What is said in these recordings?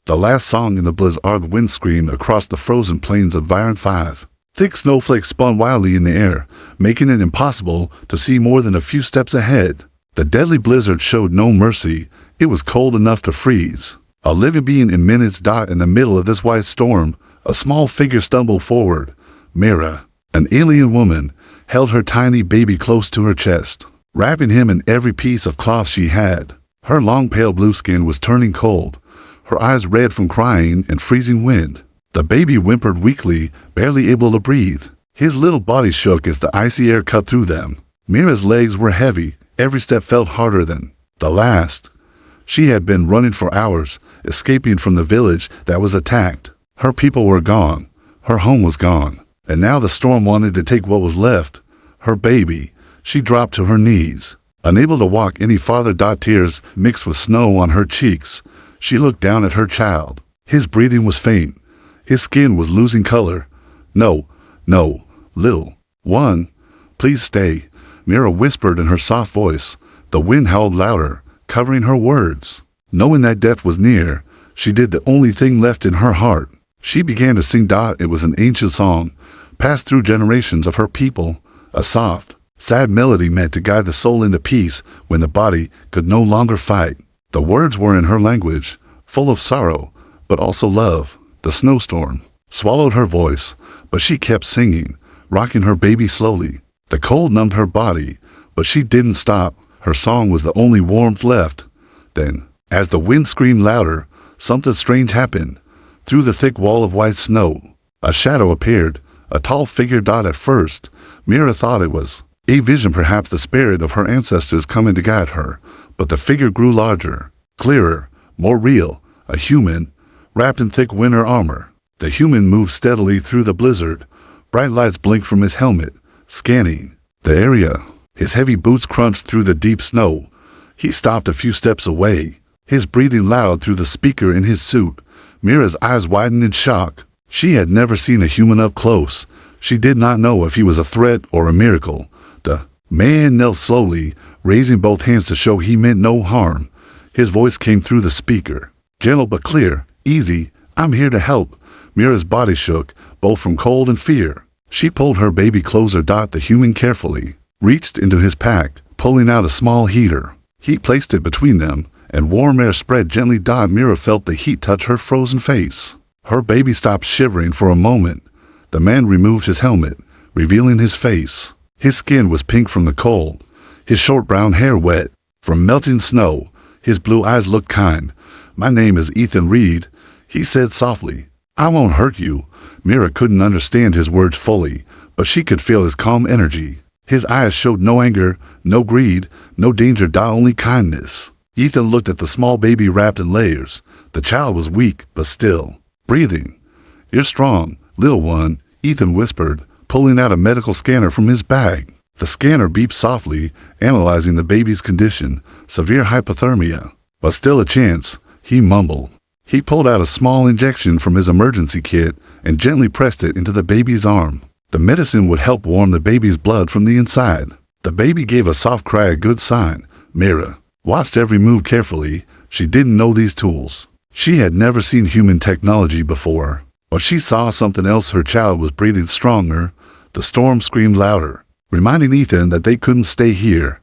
The last song in the blizzard wind screamed across the frozen plains of Viron 5. Thick snowflakes spun wildly in the air, making it impossible to see more than a few steps ahead. The deadly blizzard showed no mercy. It was cold enough to freeze. A living being in minutes. In the middle of this white storm, a small figure stumbled forward. Mira, an alien woman, held her tiny baby close to her chest, wrapping him in every piece of cloth she had. Her long pale blue skin was turning cold, her eyes red from crying and freezing wind. The baby whimpered weakly, barely able to breathe. His little body shook as the icy air cut through them. Mira's legs were heavy, every step felt harder than the last. She had been running for hours, escaping from the village that was attacked. Her people were gone, her home was gone, and now the storm wanted to take what was left, her baby. She dropped to her knees, unable to walk any farther. Tears mixed with snow on her cheeks. She looked down at her child. His breathing was faint. His skin was losing color. No, little one, please stay, Mira whispered in her soft voice. The wind howled louder, covering her words. Knowing that death was near, she did the only thing left in her heart. She began to sing. It was an ancient song, passed through generations of her people, a soft, sad melody meant to guide the soul into peace when the body could no longer fight. The words were in her language, full of sorrow, but also love. The snowstorm swallowed her voice, but she kept singing, rocking her baby slowly. The cold numbed her body, but she didn't stop. Her song was the only warmth left. Then, as the wind screamed louder, something strange happened. Through the thick wall of white snow, a shadow appeared, a tall figure. At first, Mira thought it was a vision, perhaps the spirit of her ancestors coming to guide her, but the figure grew larger, clearer, more real, a human, wrapped in thick winter armor. The human moved steadily through the blizzard. Bright lights blinked from his helmet, scanning the area. His heavy boots crunched through the deep snow. He stopped a few steps away, his breathing loud through the speaker in his suit. Mira's eyes widened in shock. She had never seen a human up close. She did not know if he was a threat or a miracle. The man knelt slowly, raising both hands to show he meant no harm. His voice came through the speaker, gentle but clear. Easy, I'm here to help. Mira's body shook, both from cold and fear. She pulled her baby closer. The human carefully reached into his pack, pulling out a small heater. He placed it between them, and warm air spread gently. Mira felt the heat touch her frozen face. Her baby stopped shivering for a moment. The man removed his helmet, revealing his face. His skin was pink from the cold, his short brown hair wet from melting snow. His blue eyes looked kind. My name is Ethan Reed, he said softly. I won't hurt you. Mira couldn't understand his words fully, but she could feel his calm energy. His eyes showed no anger, no greed, no danger. Only kindness. Ethan looked at the small baby wrapped in layers. The child was weak, but still breathing. You're strong, little one, Ethan whispered, pulling out a medical scanner from his bag. The scanner beeped softly, analyzing the baby's condition, severe hypothermia. But still a chance, he mumbled. He pulled out a small injection from his emergency kit and gently pressed it into the baby's arm. The medicine would help warm the baby's blood from the inside. The baby gave a soft cry, a good sign. Mira watched every move carefully. She didn't know these tools. She had never seen human technology before. But she saw something else. Her child was breathing stronger. The storm screamed louder, reminding Ethan that they couldn't stay here.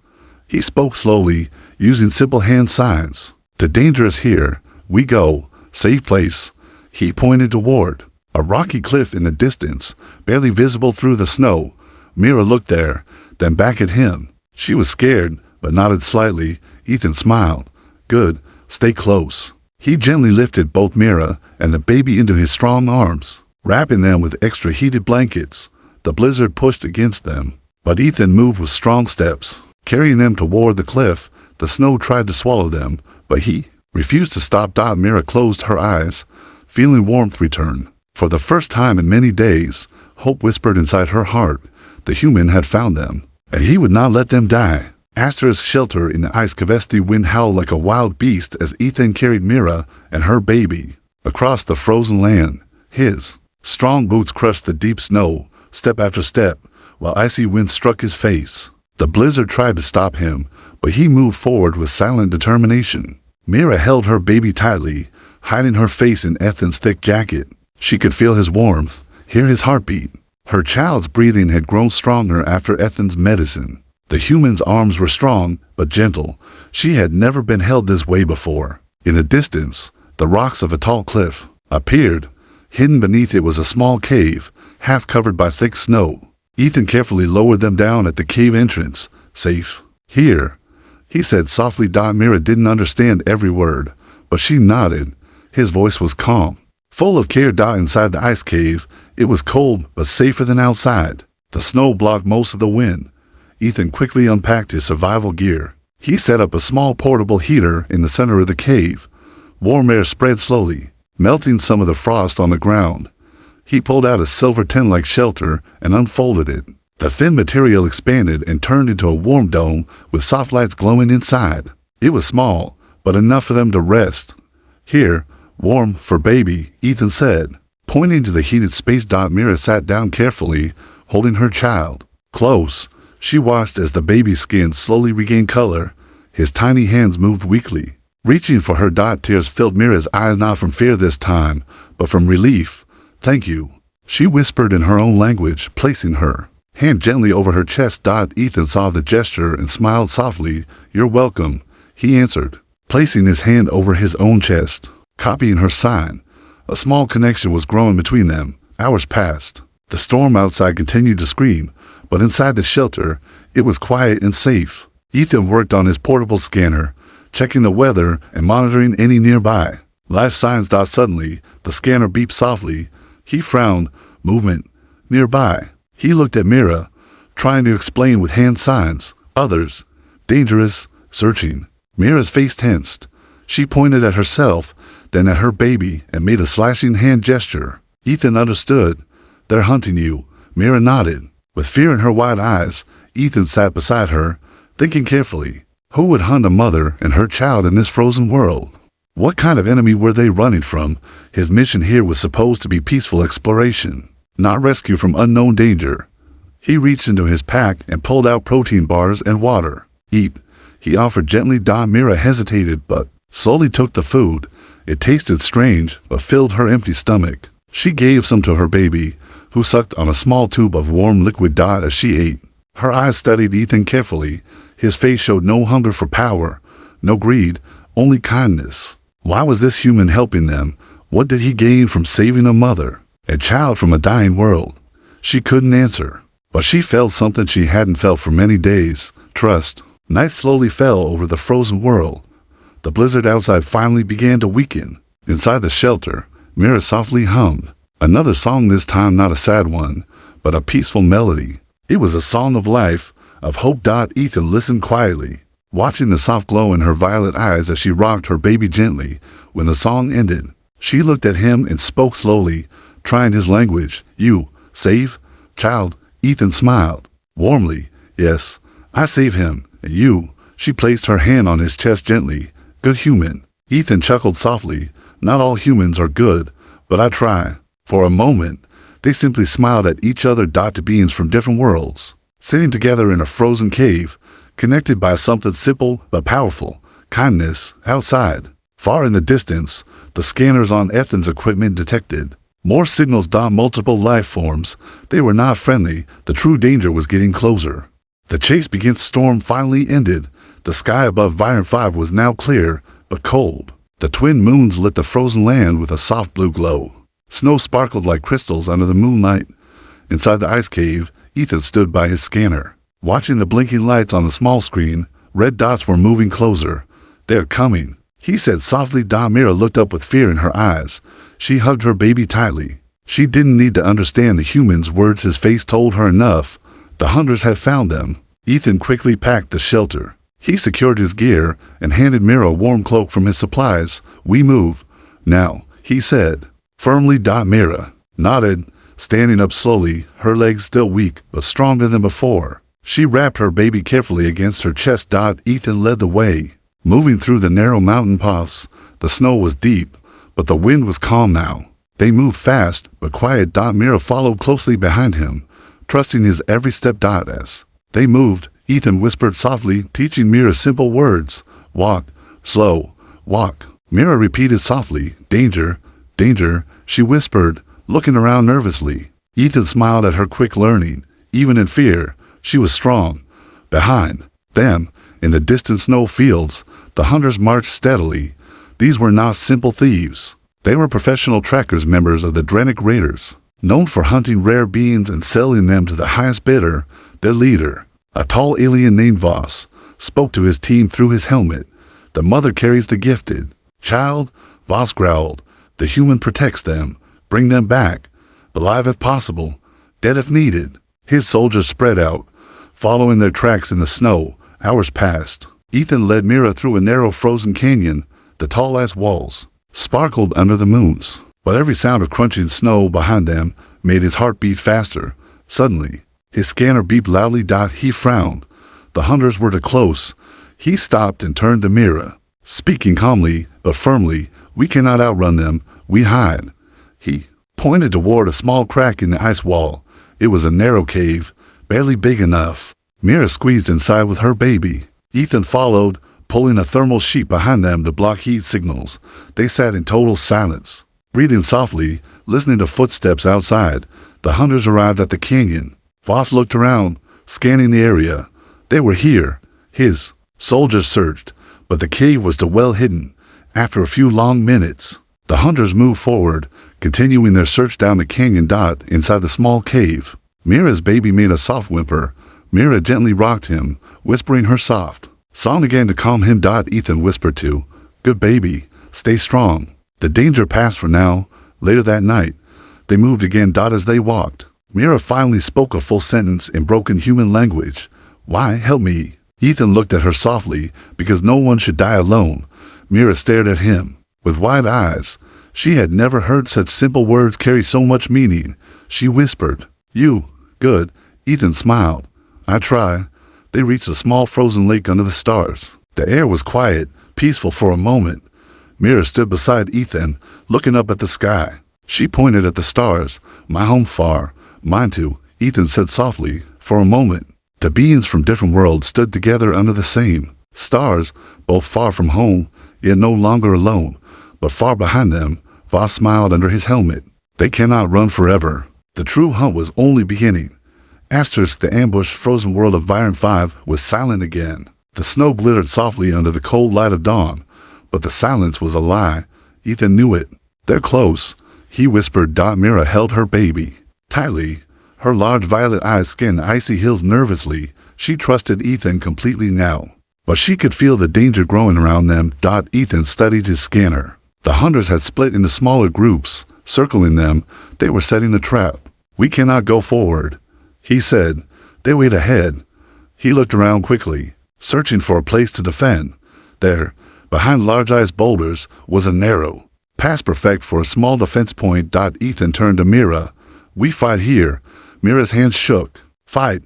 He spoke slowly, using simple hand signs. The danger is here. We go. Safe place. He pointed toward a rocky cliff in the distance, barely visible through the snow. Mira looked there, then back at him. She was scared, but nodded slightly. Ethan smiled. Good. Stay close. He gently lifted both Mira and the baby into his strong arms, wrapping them with extra heated blankets. The blizzard pushed against them, but Ethan moved with strong steps, carrying them toward the cliff. The snow tried to swallow them, but he refused to stop. Mira closed her eyes, feeling warmth return. For the first time in many days, hope whispered inside her heart. The human had found them, and he would not let them die. Asterisk shelter in the ice. The wind howled like a wild beast as Ethan carried Mira and her baby across the frozen land. His strong boots crushed the deep snow, step after step, while icy winds struck his face. The blizzard tried to stop him, but he moved forward with silent determination. Mira held her baby tightly, hiding her face in Ethan's thick jacket. She could feel his warmth, hear his heartbeat. Her child's breathing had grown stronger after Ethan's medicine. The human's arms were strong, but gentle. She had never been held this way before. In the distance, the rocks of a tall cliff appeared. Hidden beneath it was a small cave, half covered by thick snow. Ethan carefully lowered them down at the cave entrance. Safe. Here, he said softly. Mira didn't understand every word, but she nodded. His voice was calm, full of care. Inside the ice cave, it was cold but safer than outside. The snow blocked most of the wind. Ethan quickly unpacked his survival gear. He set up a small portable heater in the center of the cave. Warm air spread slowly, melting some of the frost on the ground. He pulled out a silver tin-like shelter and unfolded it. The thin material expanded and turned into a warm dome with soft lights glowing inside. It was small, but enough for them to rest. Here, warm for baby, Ethan said. Pointing to the heated space. Mira sat down carefully, holding her child. Close, she watched as the baby's skin slowly regained color. His tiny hands moved weakly, reaching for her. Tears filled Mira's eyes, not from fear this time, but from relief. Thank you, she whispered in her own language, placing her hand gently over her chest. Ethan saw the gesture and smiled softly. You're welcome, he answered, placing his hand over his own chest, copying her sign. A small connection was growing between them. Hours passed. The storm outside continued to scream, but inside the shelter, it was quiet and safe. Ethan worked on his portable scanner, checking the weather and monitoring any nearby life signs. Suddenly, the scanner beeped softly. He frowned. Movement nearby. He looked at Mira, trying to explain with hand signs. Others. Dangerous. Searching. Mira's face tensed. She pointed at herself, then at her baby, and made a slashing hand gesture. Ethan understood. They're hunting you. Mira nodded. With fear in her wide eyes, Ethan sat beside her, thinking carefully. Who would hunt a mother and her child in this frozen world? What kind of enemy were they running from? His mission here was supposed to be peaceful exploration, not rescue from unknown danger. He reached into his pack and pulled out protein bars and water. Eat, he offered gently. Mira hesitated but slowly took the food. It tasted strange but filled her empty stomach. She gave some to her baby, who sucked on a small tube of warm liquid. As she ate, her eyes studied Ethan carefully. His face showed no hunger for power, no greed, only kindness. Why was this human helping them? What did he gain from saving a mother, a child from a dying world? She couldn't answer, but she felt something she hadn't felt for many days. Trust. Night slowly fell over the frozen world. The blizzard outside finally began to weaken. Inside the shelter, Mira softly hummed. Another song, this time not a sad one, but a peaceful melody. It was a song of life, of hope. Ethan listened quietly, watching the soft glow in her violet eyes as she rocked her baby gently. When the song ended, she looked at him and spoke slowly, trying his language. You save, child? Ethan smiled warmly. Yes, I save him. And you? She placed her hand on his chest gently. Good human. Ethan chuckled softly. Not all humans are good, but I try. For a moment, they simply smiled at each other. To beings from different worlds, sitting together in a frozen cave, connected by something simple but powerful, kindness. Outside, far in the distance, the scanners on Ethan's equipment detected more signals. Multiple life forms. They were not friendly. The true danger was getting closer. The chase against storm finally ended. The sky above Viron 5 was now clear, but cold. The twin moons lit the frozen land with a soft blue glow. Snow sparkled like crystals under the moonlight. Inside the ice cave, Ethan stood by his scanner, watching the blinking lights on the small screen. Red dots were moving closer. They're coming, he said softly. Mira looked up with fear in her eyes. She hugged her baby tightly. She didn't need to understand the human's words. His face told her enough. The hunters had found them. Ethan quickly packed the shelter. He secured his gear and handed Mira a warm cloak from his supplies. We move now, he said firmly. Mira nodded, standing up slowly, her legs still weak but stronger than before. She wrapped her baby carefully against her chest. Ethan led the way, moving through the narrow mountain paths. The snow was deep, but the wind was calm now. They moved fast but quiet. Mira followed closely behind him, trusting his every step. As they moved, Ethan whispered softly, teaching Mira simple words. Walk, slow, walk. Mira repeated softly, danger, danger, she whispered, looking around nervously. Ethan smiled at her quick learning. Even in fear, she was strong. Behind them, in the distant snow fields, the hunters marched steadily. These were not simple thieves. They were professional trackers, members of the Drenic Raiders, known for hunting rare beings and selling them to the highest bidder. Their leader, a tall alien named Voss, spoke to his team through his helmet. The mother carries the gifted child, Voss growled. The human protects them. Bring them back, alive if possible, dead if needed. His soldiers spread out, following their tracks in the snow. Hours passed. Ethan led Mira through a narrow frozen canyon. The tall ice walls sparkled under the moons, but every sound of crunching snow behind them made his heart beat faster. Suddenly, his scanner beeped loudly. He frowned. The hunters were too close. He stopped and turned to Mira, speaking calmly but firmly. We cannot outrun them. We hide. He pointed toward a small crack in the ice wall. It was a narrow cave, barely big enough. Mira squeezed inside with her baby. Ethan followed, pulling a thermal sheet behind them to block heat signals. They sat in total silence, breathing softly, listening to footsteps outside. The hunters arrived at the canyon. Voss looked around, scanning the area. They were here. His soldiers searched, but the cave was too well hidden. After a few long minutes, the hunters moved forward, continuing their search down the canyon. Inside the small cave, Mira's baby made a soft whimper. Mira gently rocked him, whispering her soft song again to calm him. Ethan whispered too. Good baby, stay strong. The danger passed for now. Later that night, they moved again. As they walked, Mira finally spoke a full sentence in broken human language. Why, help me. Ethan looked at her softly. Because no one should die alone. Mira stared at him with wide eyes. She had never heard such simple words carry so much meaning. She whispered, You, good. Ethan smiled. I try. They reached a small frozen lake under the stars. The air was quiet, peaceful for a moment. Mira stood beside Ethan, looking up at the sky. She pointed at the stars. My home far. Mine too, Ethan said softly. For a moment, the beings from different worlds stood together under the same stars, both far from home, yet no longer alone. But far behind them, Voss smiled under his helmet. They cannot run forever. The true hunt was only beginning. The ambushed frozen world of Viren 5 was silent again. The snow glittered softly under the cold light of dawn. But the silence was a lie. Ethan knew it. They're close, he whispered. Mira held her baby tightly. Her large violet eyes scanned the icy hills nervously. She trusted Ethan completely now. But she could feel the danger growing around them. Ethan studied his scanner. The hunters had split into smaller groups, circling them. They were setting a trap. We cannot go forward, he said. They wait ahead. He looked around quickly, searching for a place to defend. There, behind large ice boulders, was a narrow pass perfect for a small defense point. Ethan turned to Mira. We fight here. Mira's hands shook. Fight?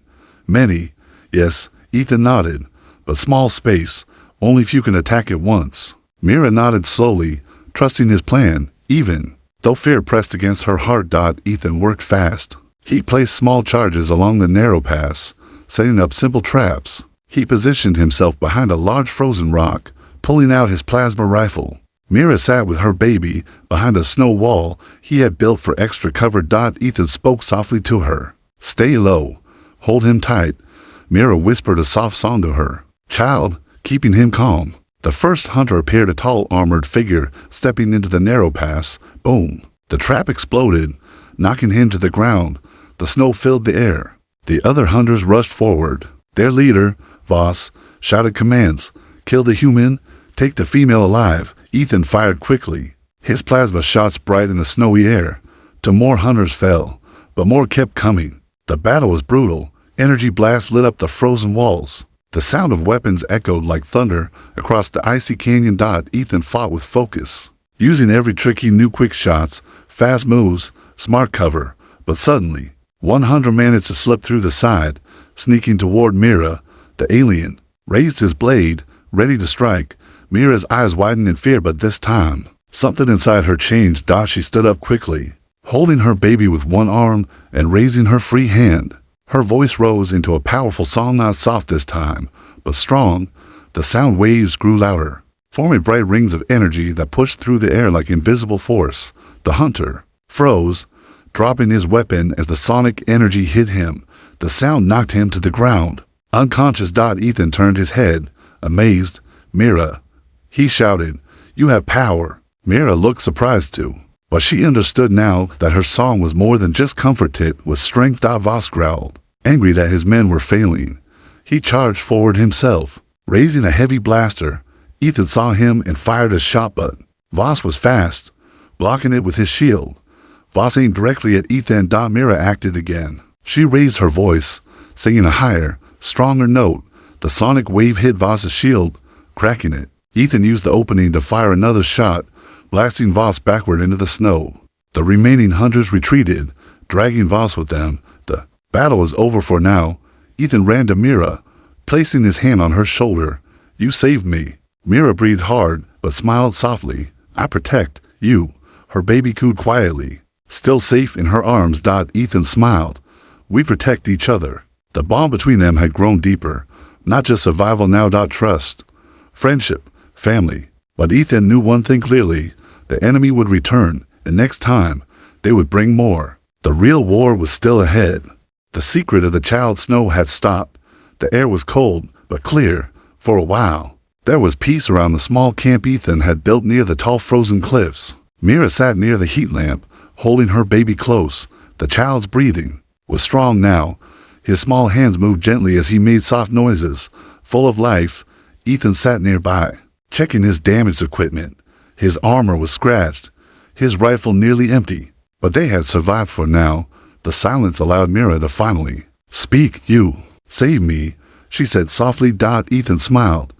Many. Yes, Ethan nodded. But small space. Only if you can attack at once. Mira nodded slowly, trusting his plan, even though fear pressed against her heart. Ethan worked fast. He placed small charges along the narrow pass, setting up simple traps. He positioned himself behind a large frozen rock, pulling out his plasma rifle. Mira sat with her baby behind a snow wall he had built for extra cover. Ethan spoke softly to her. Stay low. Hold him tight. Mira whispered a soft song to her child, keeping him calm. The first hunter appeared, a tall armored figure stepping into the narrow pass. Boom! The trap exploded, knocking him to the ground. The snow filled the air. The other hunters rushed forward. Their leader, Voss, shouted commands. Kill the human. Take the female alive. Ethan fired quickly. His plasma shots bright in the snowy air. Two more hunters fell, but more kept coming. The battle was brutal. Energy blasts lit up the frozen walls. The sound of weapons echoed like thunder across the icy canyon. Ethan fought with focus, using every trick he knew. Quick shots, fast moves, smart cover. But suddenly, one hunter managed to slip through the side, sneaking toward Mira. The alien raised his blade, ready to strike. Mira's eyes widened in fear, but this time, something inside her changed. She stood up quickly, holding her baby with one arm and raising her free hand. Her voice rose into a powerful song, not soft this time, but strong. The sound waves grew louder, forming bright rings of energy that pushed through the air like invisible force. The hunter froze, dropping his weapon as the sonic energy hit him. The sound knocked him to the ground. Unconscious. Ethan turned his head, amazed. Mira, he shouted, you have power. Mira looked surprised too, but she understood now that her song was more than just comforted with strength. Voss growled, angry that his men were failing. He charged forward himself, raising a heavy blaster. Ethan saw him and fired a shot, but Voss was fast, blocking it with his shield. Voss aimed directly at Ethan. Mira acted again. She raised her voice, singing a higher, stronger note. The sonic wave hit Voss's shield, cracking it. Ethan used the opening to fire another shot, blasting Voss backward into the snow. The remaining hunters retreated, dragging Voss with them. The battle was over for now. Ethan ran to Mira, placing his hand on her shoulder. You saved me. Mira breathed hard, but smiled softly. I protect you. Her baby cooed quietly, still safe in her arms. Ethan smiled. We protect each other. The bond between them had grown deeper, not just survival now. Trust, friendship, family. But Ethan knew one thing clearly. The enemy would return, and next time, they would bring more. The real war was still ahead. The secret of the child snow had stopped. The air was cold, but clear. For a while, there was peace around the small camp Ethan had built near the tall frozen cliffs. Mira sat near the heat lamp, holding her baby close. The child's breathing was strong now. His small hands moved gently as he made soft noises, full of life. Ethan sat nearby, checking his damaged equipment. His armor was scratched, his rifle nearly empty, but they had survived for now. The silence allowed Mira to finally speak. You saved me, she said softly. Ethan smiled.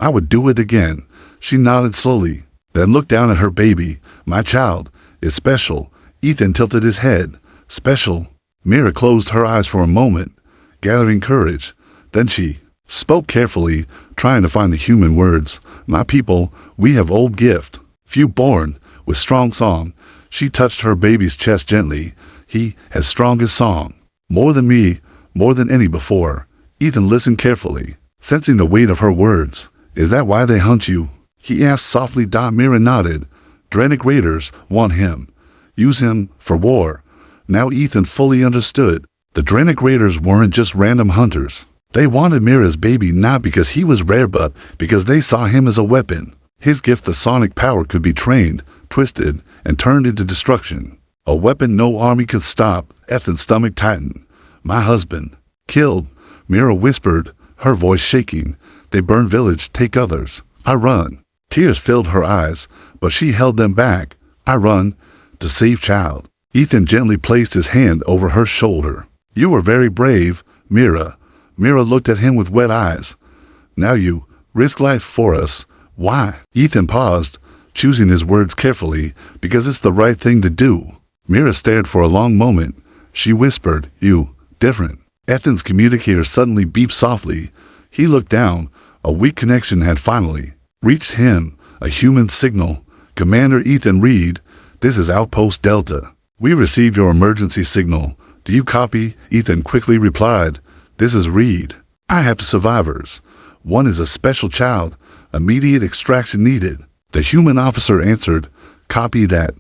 I would do it again. She nodded slowly, then looked down at her baby. My child is special. Ethan tilted his head. Special? Mira closed her eyes for a moment, gathering courage. Then she spoke carefully, trying to find the human words. My people, we have old gift. Few born with strong song. She touched her baby's chest gently. He has strongest song. More than me, more than any before. Ethan listened carefully, sensing the weight of her words. Is that why they hunt you? He asked softly. Mira nodded. Drenic raiders want him. Use him for war. Now Ethan fully understood. The Drenic raiders weren't just random hunters. They wanted Mira's baby not because he was rare, but because they saw him as a weapon. His gift, the sonic power, could be trained, twisted, and turned into destruction. A weapon no army could stop. Ethan's stomach tightened. My husband. Killed, Mira whispered, her voice shaking. They burn village, take others. I run. Tears filled her eyes, but she held them back. I run to save child. Ethan gently placed his hand over her shoulder. You were very brave, Mira. Mira looked at him with wet eyes. Now you risk life for us. Why? Ethan paused, choosing his words carefully, because it's the right thing to do. Mira stared for a long moment. She whispered, you, different. Ethan's communicator suddenly beeped softly. He looked down. A weak connection had finally reached him. A human signal. Commander Ethan Reed, this is Outpost Delta. We received your emergency signal. Do you copy? Ethan quickly replied. This is Reed. I have survivors. One is a special child. Immediate extraction needed. The human officer answered. Copy that.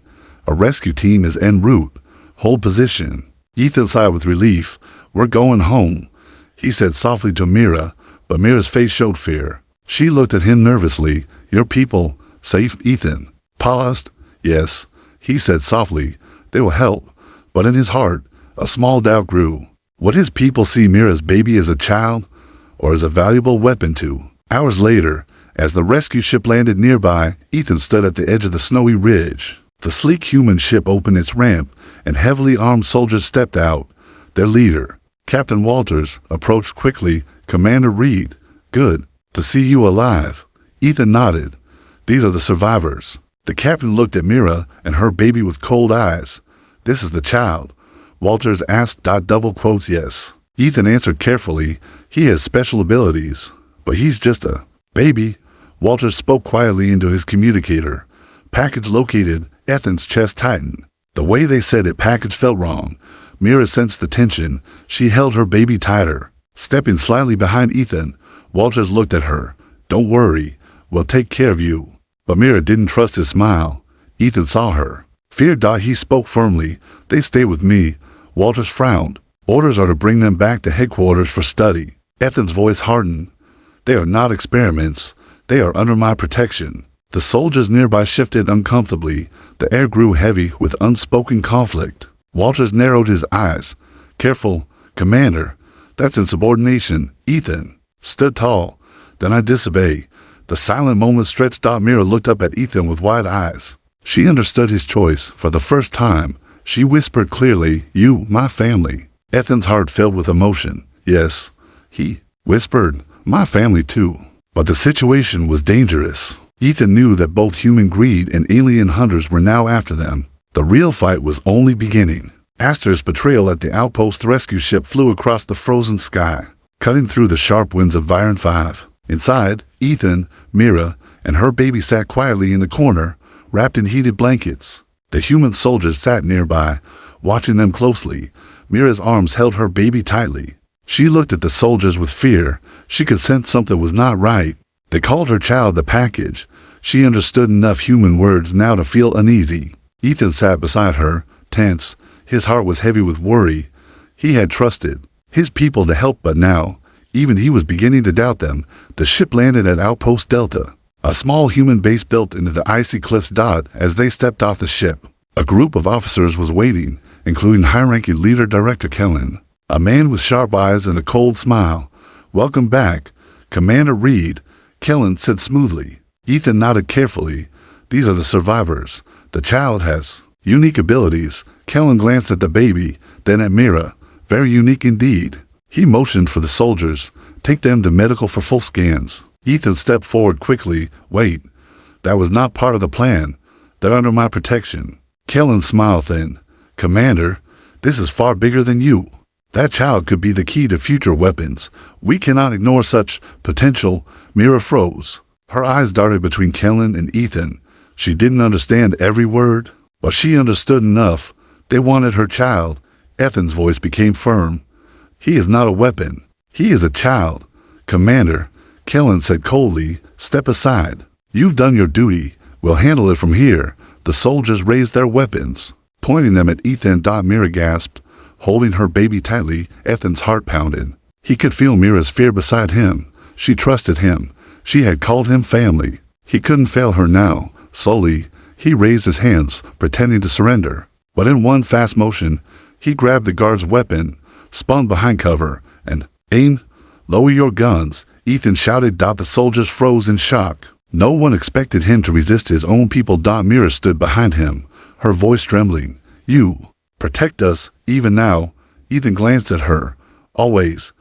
A rescue team is en route. Hold position. Ethan sighed with relief. We're going home, he said softly to Mira, but Mira's face showed fear. She looked at him nervously. Your people, safe? Ethan paused. Yes, he said softly. They will help. But in his heart, a small doubt grew. Would his people see Mira's baby as a child, or as a valuable weapon too? Hours later, as the rescue ship landed nearby, Ethan stood at the edge of the snowy ridge. The sleek human ship opened its ramp, and heavily armed soldiers stepped out. Their leader, Captain Walters, approached quickly. Commander Reed, good to see you alive. Ethan nodded. These are the survivors. The captain looked at Mira and her baby with cold eyes. This is the child. Walters asked. Double quotes, yes. Ethan answered carefully. He has special abilities, but he's just a baby. Walters spoke quietly into his communicator. Package located. Ethan's chest tightened. The way they said it, package, felt wrong. Mira sensed the tension. She held her baby tighter. Stepping slightly behind Ethan, Walters looked at her. Don't worry. We'll take care of you. But Mira didn't trust his smile. Ethan saw her. Fear. He spoke firmly. They stay with me. Walters frowned. Orders are to bring them back to headquarters for study. Ethan's voice hardened. They are not experiments. They are under my protection. The soldiers nearby shifted uncomfortably. The air grew heavy with unspoken conflict. Walters narrowed his eyes. Careful, Commander. That's insubordination. Ethan stood tall. Then I disobey. The silent moment stretched out. Mira looked up at Ethan with wide eyes. She understood his choice for the first time. She whispered clearly, "You, my family." Ethan's heart filled with emotion. Yes, he whispered, "My family too." But the situation was dangerous. Ethan knew that both human greed and alien hunters were now after them. The real fight was only beginning. Astor's patrol at the outpost rescue ship flew across the frozen sky, cutting through the sharp winds of Viren 5. Inside, Ethan, Mira, and her baby sat quietly in the corner, wrapped in heated blankets. The human soldiers sat nearby, watching them closely. Mira's arms held her baby tightly. She looked at the soldiers with fear. She could sense something was not right. They called her child the package. She understood enough human words now to feel uneasy. Ethan sat beside her, tense. His heart was heavy with worry. He had trusted his people to help, but now, even he was beginning to doubt them. The ship landed at Outpost Delta, a small human base built into the icy cliffs. As they stepped off the ship, a group of officers was waiting, including high-ranking leader Director Kellen, a man with sharp eyes and a cold smile. "Welcome back, Commander Reed," Kellen said smoothly. Ethan nodded carefully. "These are the survivors. The child has unique abilities." Kellen glanced at the baby, then at Mira. "Very unique indeed." He motioned for the soldiers. "Take them to medical for full scans." Ethan stepped forward quickly. "Wait, that was not part of the plan. They're under my protection." Kellen smiled then. "Commander, this is far bigger than you. That child could be the key to future weapons. We cannot ignore such potential." Mira froze. Her eyes darted between Kellen and Ethan. She didn't understand every word, but she understood enough. They wanted her child. Ethan's voice became firm. "He is not a weapon. He is a child." "Commander," Kellen said coldly, "step aside. You've done your duty. We'll handle it from here." The soldiers raised their weapons, pointing them at Ethan. Mira gasped, holding her baby tightly. Ethan's heart pounded. He could feel Mira's fear beside him. She trusted him. She had called him family. He couldn't fail her now. Slowly, he raised his hands, pretending to surrender. But in one fast motion, he grabbed the guard's weapon, spun behind cover, and "Aim! Lower your guns!" Ethan shouted. The soldiers froze in shock. No one expected him to resist his own people. Mira stood behind him, her voice trembling. "You protect us, even now." Ethan glanced at her. "Always."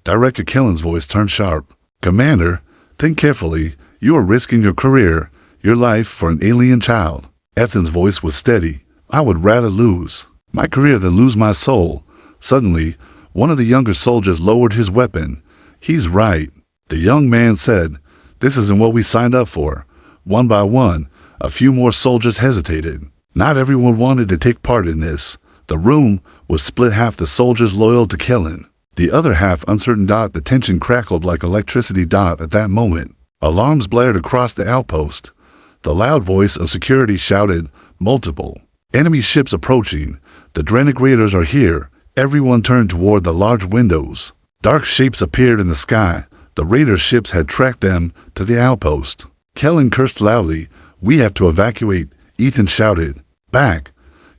Director Kellen's voice turned sharp. "Commander, think carefully. You are risking your career, your life for an alien child." Ethan's voice was steady. "I would rather lose my career than lose my soul." Suddenly, one of the younger soldiers lowered his weapon. "He's right," the young man said. "This isn't what we signed up for." One by one, a few more soldiers hesitated. Not everyone wanted to take part in this. The room was split, half the soldiers loyal to Kellen, the other half uncertain. The tension crackled like electricity. At that moment, alarms blared across the outpost. The loud voice of security shouted, "Multiple enemy ships approaching. The Drenic Raiders are here." Everyone turned toward the large windows. Dark shapes appeared in the sky. The Raider ships had tracked them to the outpost. Kellen cursed loudly. "We have to evacuate," Ethan shouted. "Back!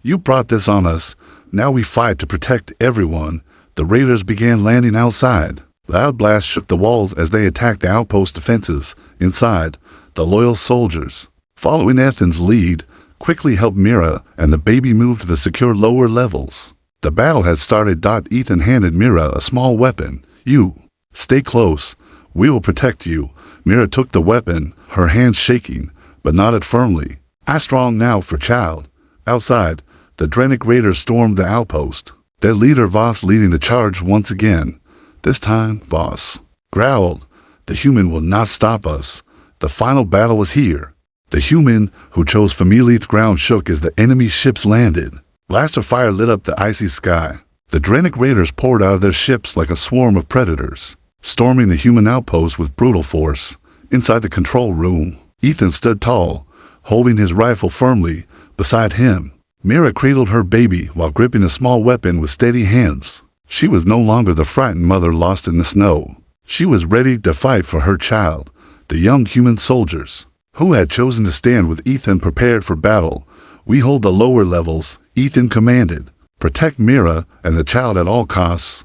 You brought this on us. Now we fight to protect everyone." The Raiders began landing outside. Loud blasts shook the walls as they attacked the outpost defenses. Inside, the loyal soldiers, following Ethan's lead, quickly helped Mira and the baby move to the secure lower levels. The battle had started. Ethan handed Mira a small weapon. "You stay close. We will protect you." Mira took the weapon, her hands shaking, but nodded firmly. "I strong now for child." Outside, the Drenic Raiders stormed the outpost, their leader Voss leading the charge once again. This time, Voss growled, "The human will not stop us." The final battle was here. The human who chose familiar ground shook as the enemy ships landed. Blaster fire lit up the icy sky. The Drenic Raiders poured out of their ships like a swarm of predators, storming the human outpost with brutal force. Inside the control room, Ethan stood tall, holding his rifle firmly beside him. Mira cradled her baby while gripping a small weapon with steady hands. She was no longer the frightened mother lost in the snow. She was ready to fight for her child, the young human soldiers, who had chosen to stand with Ethan prepared for battle. "We hold the lower levels," Ethan commanded. "Protect Mira and the child at all costs."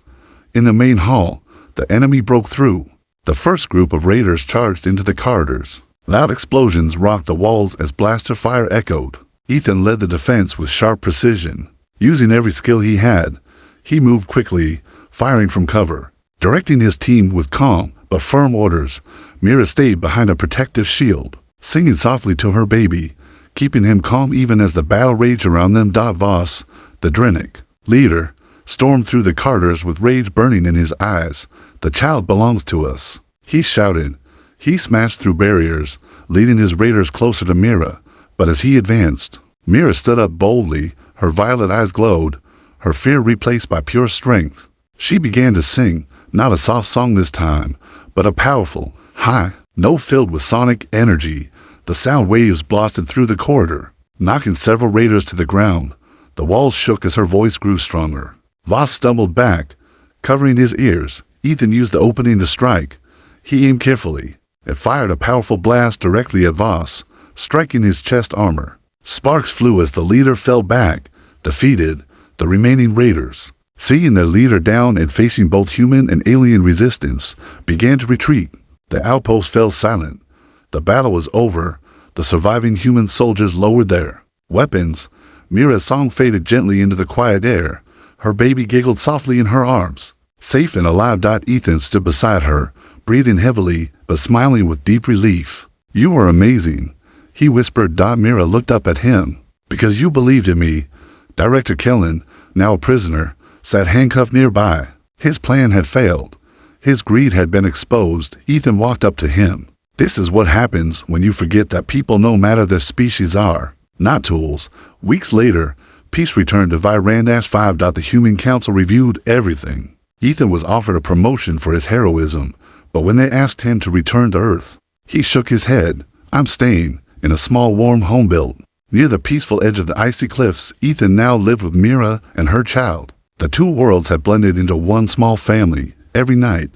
In the main hall, the enemy broke through. The first group of raiders charged into the corridors. Loud explosions rocked the walls as blaster fire echoed. Ethan led the defense with sharp precision. Using every skill he had, he moved quickly, firing from cover. Directing his team with calm but firm orders, Mira stayed behind a protective shield, singing softly to her baby, keeping him calm even as the battle raged around them. Voss, the Drinic leader, stormed through the corridors with rage burning in his eyes. "The child belongs to us," he shouted. He smashed through barriers, leading his raiders closer to Mira. But as he advanced, Mira stood up boldly. Her violet eyes glowed, her fear replaced by pure strength. She began to sing, not a soft song this time, but a powerful, high note filled with sonic energy. The sound waves blasted through the corridor, knocking several raiders to the ground. The walls shook as her voice grew stronger. Voss stumbled back, covering his ears. Ethan used the opening to strike. He aimed carefully. It fired a powerful blast directly at Voss, striking his chest armor. Sparks flew as the leader fell back, defeated. The remaining raiders, seeing their leader down and facing both human and alien resistance, began to retreat. The outpost fell silent. The battle was over. The surviving human soldiers lowered their weapons. Mira's song faded gently into the quiet air. Her baby giggled softly in her arms. Safe and alive. Ethan stood beside her, breathing heavily but smiling with deep relief. "You were amazing," he whispered. Mira looked up at him. "Because you believed in me." Director Kellen, now a prisoner, sat handcuffed nearby. His plan had failed. His greed had been exposed. Ethan walked up to him. "This is what happens when you forget that people, no matter their species, are not tools." Weeks later, peace returned to Viran-5. The Human Council reviewed everything. Ethan was offered a promotion for his heroism, but when they asked him to return to Earth, he shook his head. "I'm staying in a small warm home built near the peaceful edge of the icy cliffs." Ethan now lived with Mira and her child. The two worlds had blended into one small family. Every night,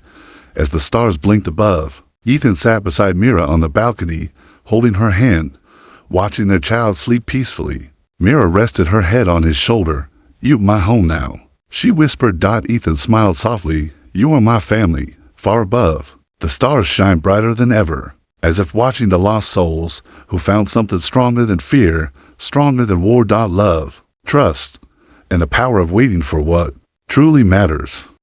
as the stars blinked above, Ethan sat beside Mira on the balcony, holding her hand, watching their child sleep peacefully. Mira rested her head on his shoulder. "You're my home now," she whispered. Ethan smiled softly. "You are my family." Far above, the stars shine brighter than ever, as if watching the lost souls who found something stronger than fear, stronger than war. Love, trust, and the power of waiting for what truly matters.